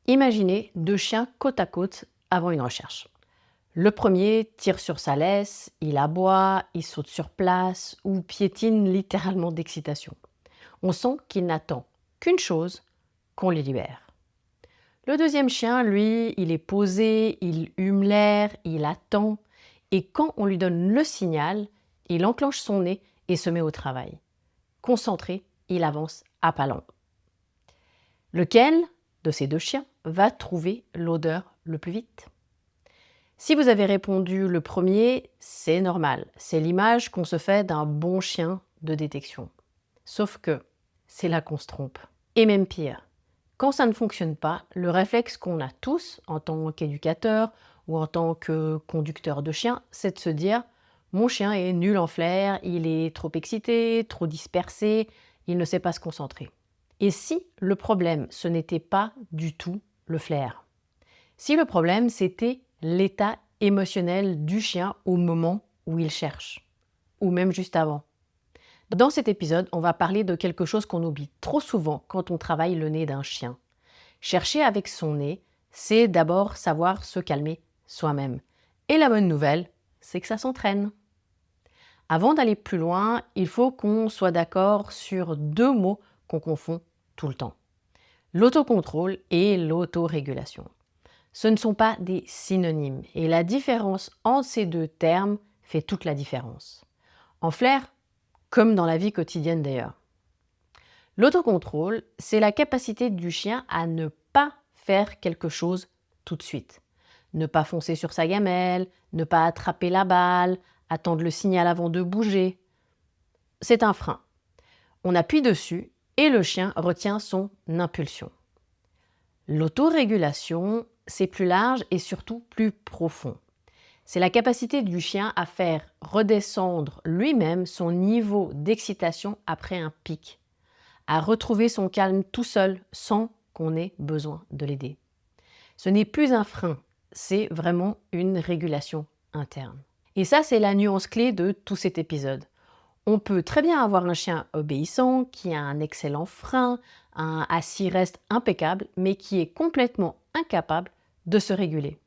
Imaginez deux chiens côte à côte avant une recherche. Le premier tire sur sa laisse, il aboie, il saute sur place ou piétine littéralement d'excitation. On sent qu'il n'attend qu'une chose, qu'on les libère. Le deuxième chien, lui, il est posé, il hume l'air, il attend, et quand on lui donne le signal, il enclenche son nez et se met au travail. Concentré, il avance à pas lents. Lequel de ces deux chiens va trouver l'odeur le plus vite? Si vous avez répondu le premier, c'est normal. C'est l'image qu'on se fait d'un bon chien de détection. Sauf que c'est là qu'on se trompe. Et même pire, quand ça ne fonctionne pas, le réflexe qu'on a tous en tant qu'éducateur ou en tant que conducteur de chien, c'est de se dire « Mon chien est nul en flair, il est trop excité, trop dispersé, il ne sait pas se concentrer. » Et si le problème, ce n'était pas du tout le flair? Si le problème, c'était l'état émotionnel du chien au moment où il cherche, ou même juste avant. Dans cet épisode, on va parler de quelque chose qu'on oublie trop souvent quand on travaille le nez d'un chien. Chercher avec son nez, c'est d'abord savoir se calmer soi-même. Et la bonne nouvelle, c'est que ça s'entraîne. Avant d'aller plus loin, il faut qu'on soit d'accord sur deux mots qu'on confond tout le temps. L'autocontrôle et l'autorégulation. Ce ne sont pas des synonymes et la différence entre ces deux termes fait toute la différence. En flair, comme dans la vie quotidienne d'ailleurs. L'autocontrôle, c'est la capacité du chien à ne pas faire quelque chose tout de suite. Ne pas foncer sur sa gamelle, ne pas attraper la balle, attendre le signal avant de bouger. C'est un frein. On appuie dessus et le chien retient son impulsion. L'autorégulation, c'est plus large et surtout plus profond. C'est la capacité du chien à faire redescendre lui-même son niveau d'excitation après un pic, à retrouver son calme tout seul sans qu'on ait besoin de l'aider. Ce n'est plus un frein, c'est vraiment une régulation interne. Et ça, c'est la nuance clé de tout cet épisode. On peut très bien avoir un chien obéissant, qui a un excellent frein, un assis-reste impeccable, mais qui est complètement incapable de se réguler.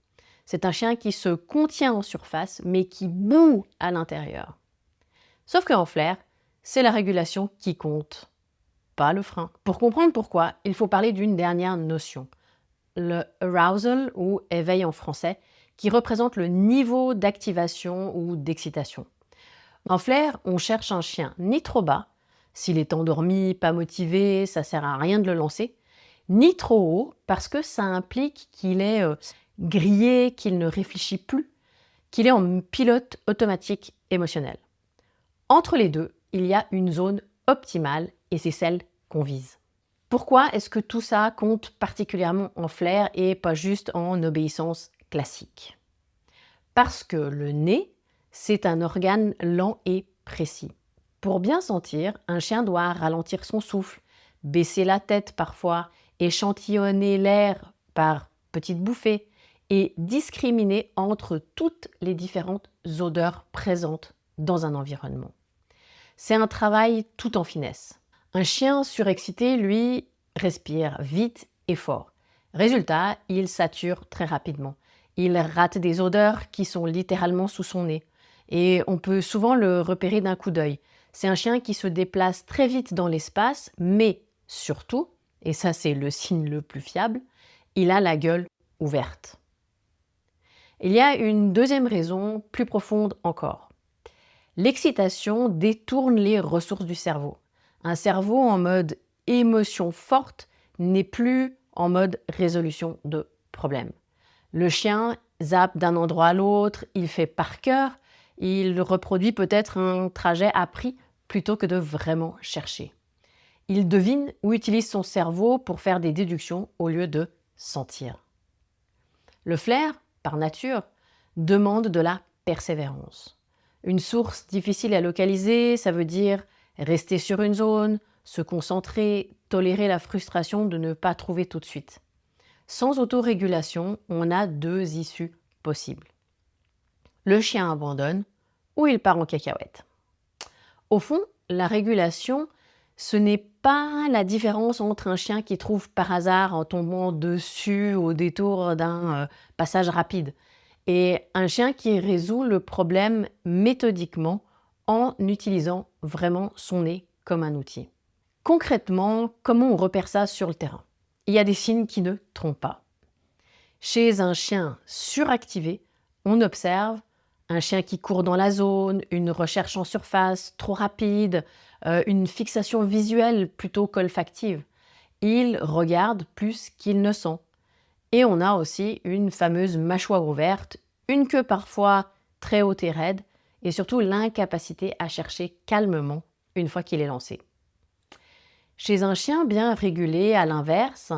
C'est un chien qui se contient en surface, mais qui boue à l'intérieur. Sauf qu'en flair, c'est la régulation qui compte, pas le frein. Pour comprendre pourquoi, il faut parler d'une dernière notion, le arousal ou éveil en français, qui représente le niveau d'activation ou d'excitation. En flair, on cherche un chien ni trop bas, s'il est endormi, pas motivé, ça sert à rien de le lancer, ni trop haut, parce que ça implique qu'il est grillé, qu'il ne réfléchit plus, qu'il est en pilote automatique émotionnel. Entre les deux, il y a une zone optimale et c'est celle qu'on vise. Pourquoi est-ce que tout ça compte particulièrement en flair et pas juste en obéissance classique? Parce que le nez, c'est un organe lent et précis. Pour bien sentir, un chien doit ralentir son souffle, baisser la tête parfois, échantillonner l'air par petites bouffées et discriminer entre toutes les différentes odeurs présentes dans un environnement. C'est un travail tout en finesse. Un chien surexcité, lui, respire vite et fort. Résultat, il sature très rapidement. Il rate des odeurs qui sont littéralement sous son nez. Et on peut souvent le repérer d'un coup d'œil. C'est un chien qui se déplace très vite dans l'espace, mais surtout, et ça c'est le signe le plus fiable, il a la gueule ouverte. Il y a une deuxième raison plus profonde encore. L'excitation détourne les ressources du cerveau. Un cerveau en mode émotion forte n'est plus en mode résolution de problèmes. Le chien zappe d'un endroit à l'autre, il fait par cœur, il reproduit peut-être un trajet appris plutôt que de vraiment chercher. Il devine ou utilise son cerveau pour faire des déductions au lieu de sentir. Le flair, par nature, demande de la persévérance. Une source difficile à localiser, ça veut dire rester sur une zone, se concentrer, tolérer la frustration de ne pas trouver tout de suite. Sans autorégulation, on a deux issues possibles. Le chien abandonne ou il part en cacahuète. Au fond, la régulation, Ce n'est pas la différence entre un chien qui trouve par hasard en tombant dessus au détour d'un passage rapide et un chien qui résout le problème méthodiquement en utilisant vraiment son nez comme un outil. Concrètement, comment on repère ça sur le terrain? Il y a des signes qui ne trompent pas. Chez un chien suractivé, on observe un chien qui court dans la zone, une recherche en surface trop rapide, une fixation visuelle plutôt qu'olfactive. Il regarde plus qu'il ne sent. Et on a aussi une fameuse mâchoire ouverte, une queue parfois très haute et raide, et surtout l'incapacité à chercher calmement une fois qu'il est lancé. Chez un chien bien régulé, à l'inverse,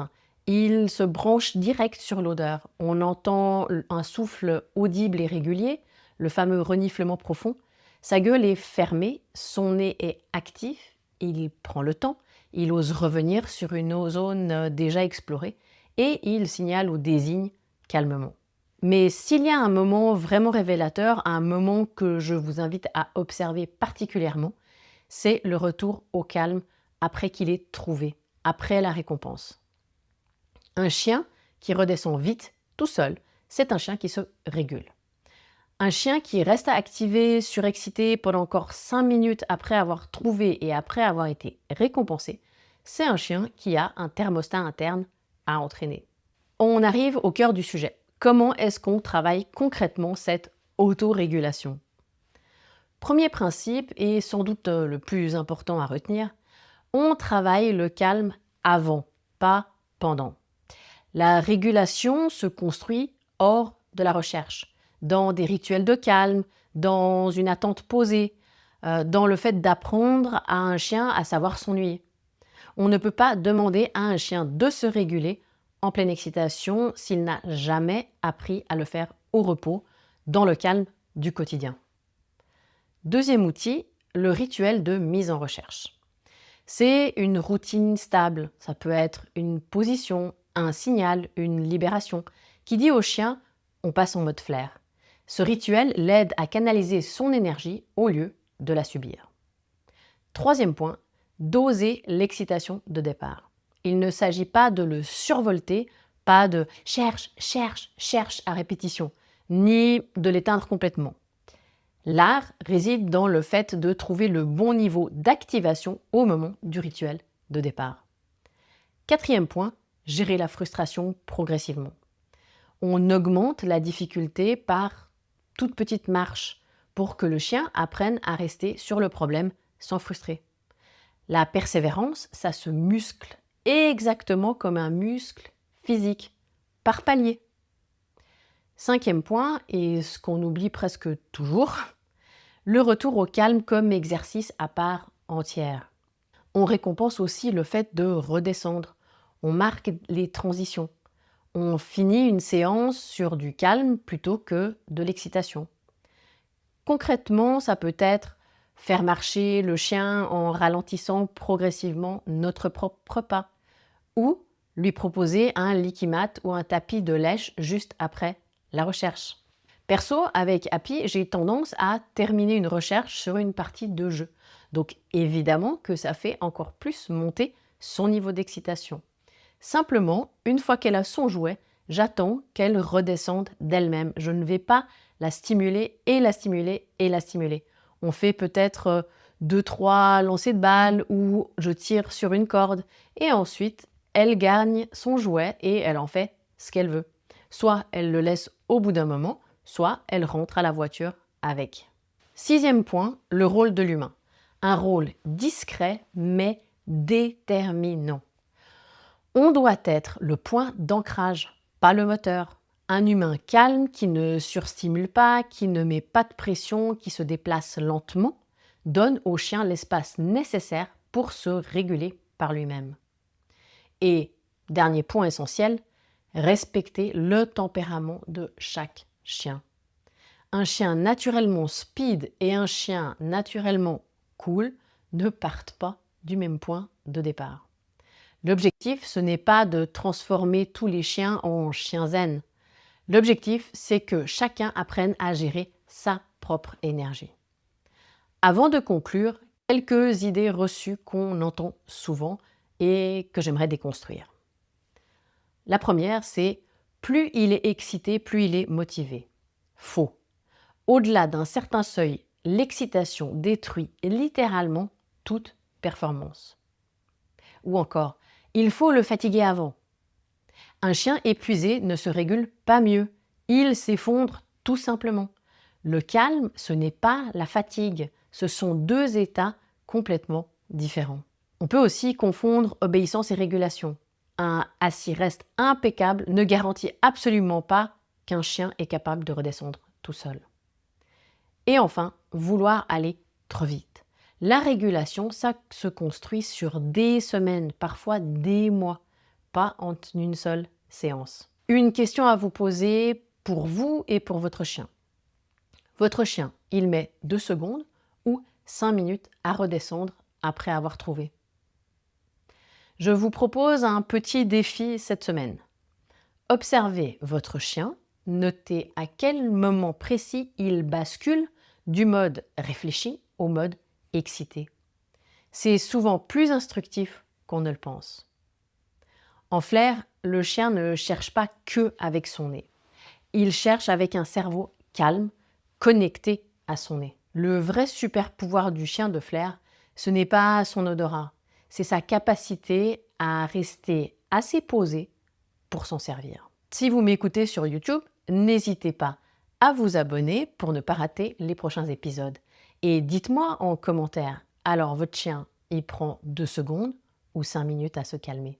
il se branche direct sur l'odeur. On entend un souffle audible et régulier, le fameux reniflement profond. Sa gueule est fermée, son nez est actif, il prend le temps, il ose revenir sur une zone déjà explorée et il signale ou désigne calmement. Mais s'il y a un moment vraiment révélateur, un moment que je vous invite à observer particulièrement, c'est le retour au calme après qu'il ait trouvé, après la récompense. Un chien qui redescend vite, tout seul, c'est un chien qui se régule. Un chien qui reste activé, surexcité pendant encore 5 minutes après avoir trouvé et après avoir été récompensé, c'est un chien qui a un thermostat interne à entraîner. On arrive au cœur du sujet. Comment est-ce qu'on travaille concrètement cette autorégulation? Premier principe, et sans doute le plus important à retenir, on travaille le calme avant, pas pendant. La régulation se construit hors de la recherche, dans des rituels de calme, dans une attente posée, dans le fait d'apprendre à un chien à savoir s'ennuyer. On ne peut pas demander à un chien de se réguler en pleine excitation s'il n'a jamais appris à le faire au repos, dans le calme du quotidien. Deuxième outil, le rituel de mise en recherche. C'est une routine stable, ça peut être une position, un signal, une libération, qui dit au chien « on passe en mode flair ». Ce rituel l'aide à canaliser son énergie au lieu de la subir. Troisième point, doser l'excitation de départ. Il ne s'agit pas de le survolter, pas de « cherche, cherche, cherche » à répétition, ni de l'éteindre complètement. L'art réside dans le fait de trouver le bon niveau d'activation au moment du rituel de départ. Quatrième point, gérer la frustration progressivement. On augmente la difficulté par toute petite marche pour que le chien apprenne à rester sur le problème sans frustrer. La persévérance, ça se muscle exactement comme un muscle physique, par palier. Cinquième point, et ce qu'on oublie presque toujours, le retour au calme comme exercice à part entière. On récompense aussi le fait de redescendre. On marque les transitions. On finit une séance sur du calme plutôt que de l'excitation. Concrètement, ça peut être faire marcher le chien en ralentissant progressivement notre propre pas ou lui proposer un liquimat ou un tapis de lèche juste après la recherche. Perso, avec Happy, j'ai tendance à terminer une recherche sur une partie de jeu. Donc évidemment que ça fait encore plus monter son niveau d'excitation. Simplement, une fois qu'elle a son jouet, j'attends qu'elle redescende d'elle-même. Je ne vais pas la stimuler et la stimuler et la stimuler. On fait peut-être 2-3 lancers de balles ou je tire sur une corde et ensuite elle gagne son jouet et elle en fait ce qu'elle veut. Soit elle le laisse au bout d'un moment, soit elle rentre à la voiture avec. Sixième point, le rôle de l'humain. Un rôle discret mais déterminant. On doit être le point d'ancrage, pas le moteur. Un humain calme qui ne surstimule pas, qui ne met pas de pression, qui se déplace lentement, donne au chien l'espace nécessaire pour se réguler par lui-même. Et, dernier point essentiel, respecter le tempérament de chaque chien. Un chien naturellement speed et un chien naturellement cool ne partent pas du même point de départ. L'objectif, ce n'est pas de transformer tous les chiens en chiens zen. L'objectif, c'est que chacun apprenne à gérer sa propre énergie. Avant de conclure, Quelques idées reçues qu'on entend souvent et que j'aimerais déconstruire. La première, c'est plus il est excité, plus il est motivé. Faux. Au-delà d'un certain seuil, l'excitation détruit littéralement toute performance. Ou encore, il faut le fatiguer avant. Un chien épuisé ne se régule pas mieux. Il s'effondre tout simplement. Le calme, ce n'est pas la fatigue. Ce sont deux états complètement différents. On peut aussi confondre obéissance et régulation. Un assis reste impeccable ne garantit absolument pas qu'un chien est capable de redescendre tout seul. Et enfin, vouloir aller trop vite. La régulation, ça se construit sur des semaines, parfois des mois, pas en une seule séance. Une question à vous poser pour vous et pour votre chien. Votre chien, il met 2 secondes ou 5 minutes à redescendre après avoir trouvé. Je vous propose un petit défi cette semaine. Observez votre chien, notez à quel moment précis il bascule du mode réfléchi au mode excité. C'est souvent plus instructif qu'on ne le pense. En flair, le chien ne cherche pas que avec son nez. Il cherche avec un cerveau calme, connecté à son nez. Le vrai super pouvoir du chien de flair, ce n'est pas son odorat, c'est sa capacité à rester assez posé pour s'en servir. Si vous m'écoutez sur YouTube, n'hésitez pas à vous abonner pour ne pas rater les prochains épisodes. Et dites-moi en commentaire, alors votre chien, il prend 2 secondes ou 5 minutes à se calmer?